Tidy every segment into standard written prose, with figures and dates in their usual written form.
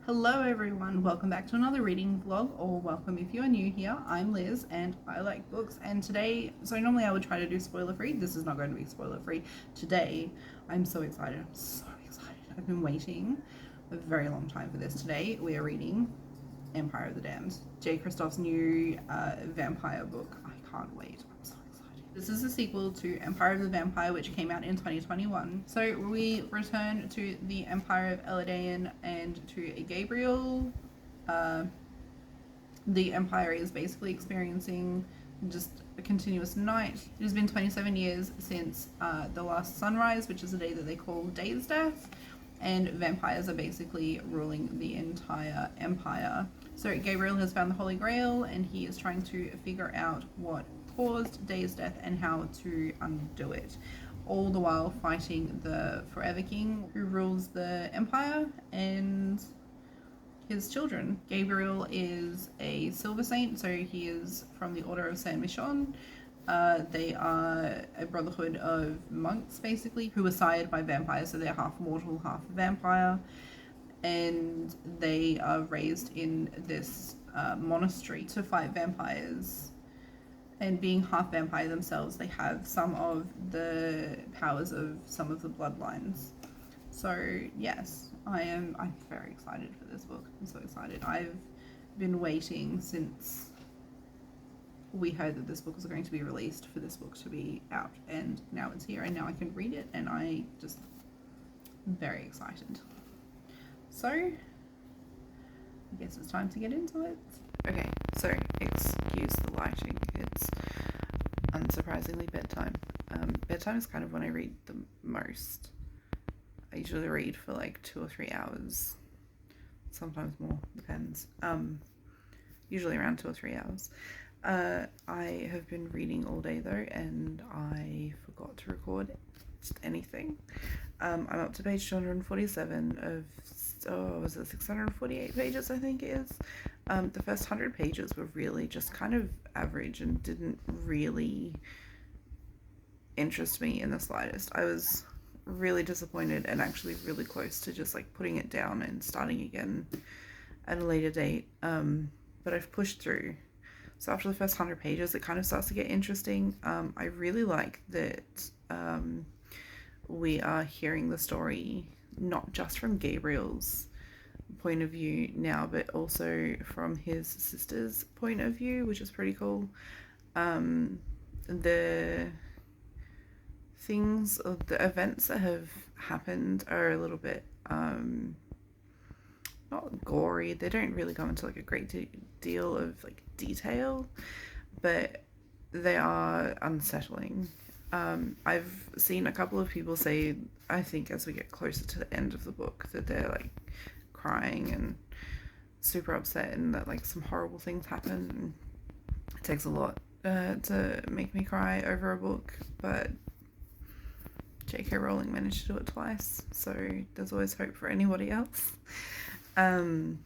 Hello everyone, welcome back to another reading vlog, or welcome if you are new here. I'm Liz and I like books, and today, so normally I would try to do spoiler free, this is not going to be spoiler free. Today, I'm so excited, I've been waiting a very long time for this. Today we are reading Empire of the Damned, Jay Kristoff's new vampire book. I can't wait, I'm so excited. This is a sequel to Empire of the Vampire, which came out in 2021. So we return to the Empire of Eladain and to Gabriel. The Empire is basically experiencing just a continuous night. It has been 27 years since the last sunrise, which is a day that they call Day's Death, and vampires are basically ruling the entire empire. So Gabriel has found the Holy Grail, and he is trying to figure out what caused Day's death and how to undo it, all the while fighting the Forever King who rules the empire and his children. Gabriel is a silver saint, so he is from the Order of Saint Michon. They are a brotherhood of monks, basically, who were sired by vampires, so they're half mortal, half vampire, and they are raised in this monastery to fight vampires. And being half vampire themselves, they have some of the powers of some of the bloodlines. So yes, I'm very excited for this book. I'm so excited. I've been waiting since we heard that this book was going to be released for this book to be out, and now it's here, and now I can read it, and I just am very excited. So I guess it's time to get into it. Okay, so excuse the lighting. It's unsurprisingly bedtime. Bedtime is kind of when I read the most. I usually read for like 2 or 3 hours, sometimes more, depends. Usually around 2 or 3 hours. I have been reading all day though, and I forgot to record just anything. I'm up to page 247 of, was it 648 pages, I think it is. The first 100 pages were really just kind of average and didn't really interest me in the slightest. I was really disappointed and actually really close to just like putting it down and starting again at a later date, but I've pushed through. So after the first 100 pages, it kind of starts to get interesting. I really like that we are hearing the story not just from Gabriel's point of view now, but also from his sister's point of view, which is pretty cool. The things, the events that have happened are a little bit not gory. They don't really go into like a great deal of like detail, but they are unsettling. I've seen a couple of people say, I think as we get closer to the end of the book, that they're like crying and super upset and that like some horrible things happen. It takes a lot to make me cry over a book, but J.K. Rowling managed to do it twice, so there's always hope for anybody else. But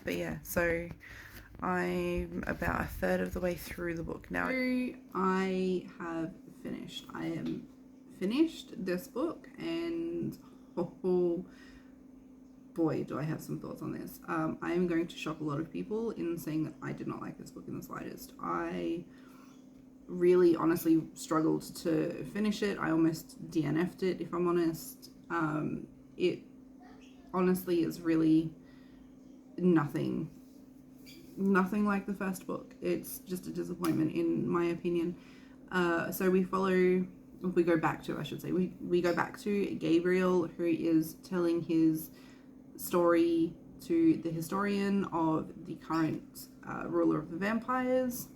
yeah, so I'm about a third of the way through the book now. I have finished. I am finished this book, and oh boy, do I have some thoughts on this. I am going to shock a lot of people in saying that I did not like this book in the slightest. I really honestly struggled to finish it. I almost DNF'd it, if I'm honest. It honestly is really nothing like the first book. It's just a disappointment in my opinion. So we go back to Gabriel, who is telling his story to the historian of the current ruler of the vampires.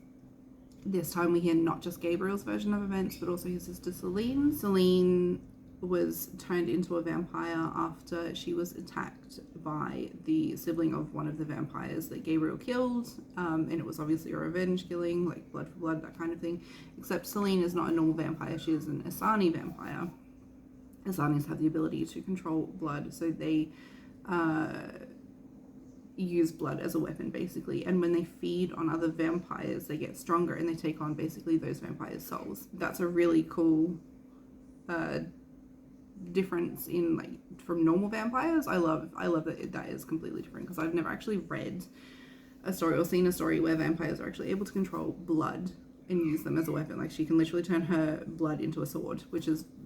This time we hear not just Gabriel's version of events, but also his sister Celine. Celine was turned into a vampire after she was attacked by the sibling of one of the vampires that Gabriel killed, and it was obviously a revenge killing, like blood for blood, that kind of thing, except Celine is not a normal vampire, she is an Asani vampire. Asanis have the ability to control blood, so they use blood as a weapon basically, and when they feed on other vampires they get stronger and they take on basically those vampires' souls. That's a really cool difference in like from normal vampires. I love that is completely different, because I've never actually read a story or seen a story where vampires are actually able to control blood and use them as a weapon. Like, she can literally turn her blood into a sword,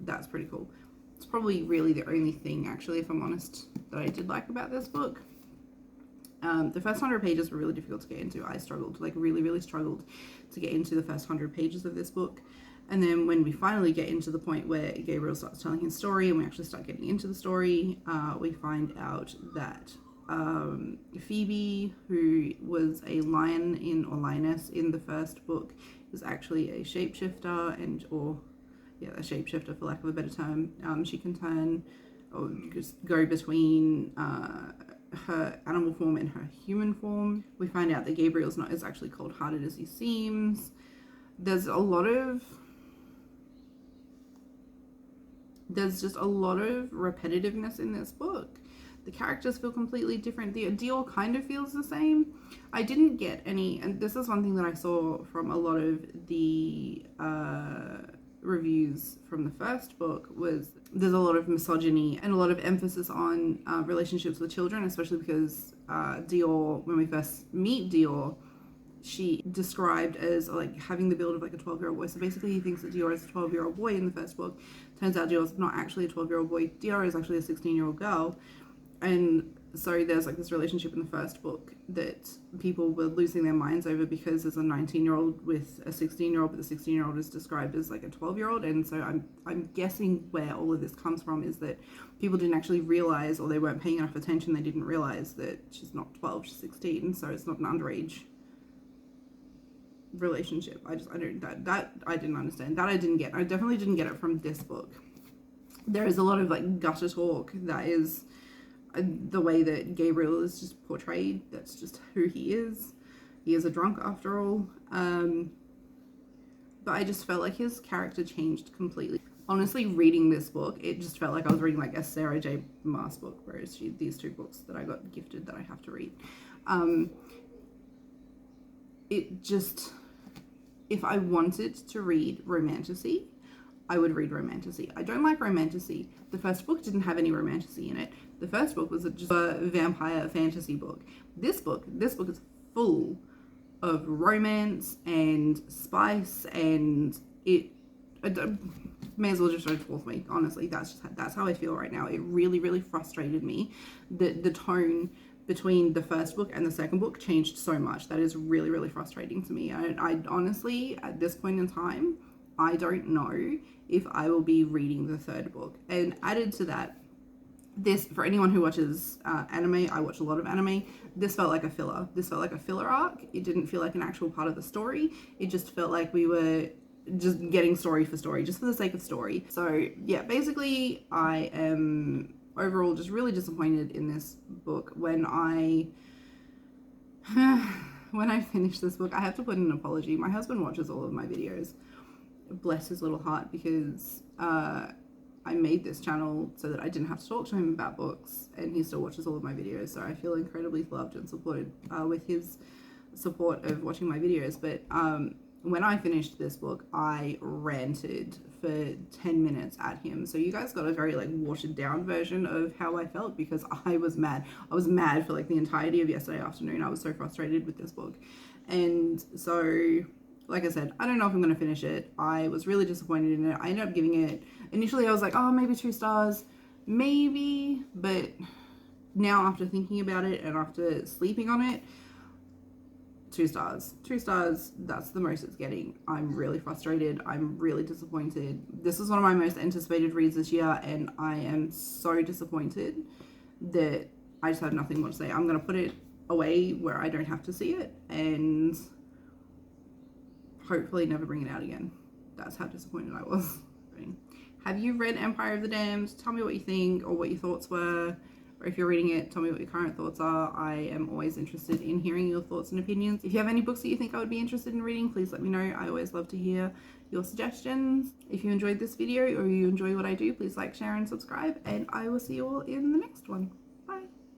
that's pretty cool. It's probably really the only thing, actually, if I'm honest, that I did like about this book. The first 100 pages were really difficult to get into. I struggled, like really struggled to get into the first 100 pages of this book. And then when we finally get into the point where Gabriel starts telling his story and we actually start getting into the story, we find out that Phoebe, who was a lioness in the first book, is actually a shapeshifter, a shapeshifter for lack of a better term. She can turn or just go between her animal form and her human form. We find out that Gabriel's not as actually cold-hearted as he seems. There's just a lot of repetitiveness in this book. The characters feel completely different. The deal kind of feels the same. I didn't get any, and this is one thing that I saw from a lot of the reviews from the first book, was there's a lot of misogyny and a lot of emphasis on relationships with children, especially because Dior, when we first meet Dior, she described as like having the build of like a 12-year-old boy. So basically he thinks that Dior is a 12-year-old boy in the first book. Turns out Dior's not actually a 12-year-old boy. Dior is actually a 16-year-old girl. And so there's like this relationship in the first book that people were losing their minds over, because there's a 19-year-old with a 16-year-old, but the 16-year-old is described as like a 12-year-old. And so I'm guessing where all of this comes from is that people didn't actually realize, or they weren't paying enough attention, they didn't realize that she's not 12, she's 16, so it's not an underage relationship. I didn't understand that. I definitely didn't get it from this book. There is a lot of like gutter talk that is the way that Gabriel is just portrayed. That's just who he is. He is a drunk after all. But I just felt like his character changed completely. Honestly, reading this book, it just felt like I was reading like a Sarah J. Maas book, whereas these two books that I got gifted that I have to read. It just, if I wanted to read romantasy, I would read romantasy. I don't like romantasy. The first book didn't have any romantasy in it. The first book was just a vampire fantasy book. This book is full of romance and spice, and it may as well just go forth me. Honestly, that's how I feel right now. It really frustrated me that the tone between the first book and the second book changed so much. That is really frustrating to me. I honestly, at this point in time, I don't know if I will be reading the third book. And added to that, this, for anyone who watches anime, I watch a lot of anime, this felt like a filler. This felt like a filler arc. It didn't feel like an actual part of the story. It just felt like we were just getting story for story, just for the sake of story. So yeah, basically I am overall just really disappointed in this book. When I finish this book, I have to put in an apology. My husband watches all of my videos. Bless his little heart, because I made this channel so that I didn't have to talk to him about books, and he still watches all of my videos, so I feel incredibly loved and supported with his support of watching my videos. But when I finished this book, I ranted for 10 minutes at him. So you guys got a very like watered down version of how I felt, because I was mad. I was mad for like the entirety of yesterday afternoon. I was so frustrated with this book. And so, like I said, I don't know if I'm going to finish it. I was really disappointed in it. I ended up giving it, initially I was like, oh, maybe 2 stars, maybe. But now, after thinking about it and after sleeping on it, 2 stars. 2 stars, that's the most it's getting. I'm really frustrated. I'm really disappointed. This is one of my most anticipated reads this year, and I am so disappointed that I just have nothing more to say. I'm going to put it away where I don't have to see it, and hopefully never bring it out again. That's how disappointed I was. Have you read Empire of the Damned? Tell me what you think, or what your thoughts were. Or if you're reading it, tell me what your current thoughts are. I am always interested in hearing your thoughts and opinions. If you have any books that you think I would be interested in reading, please let me know. I always love to hear your suggestions. If you enjoyed this video or you enjoy what I do, please like, share, and subscribe. And I will see you all in the next one.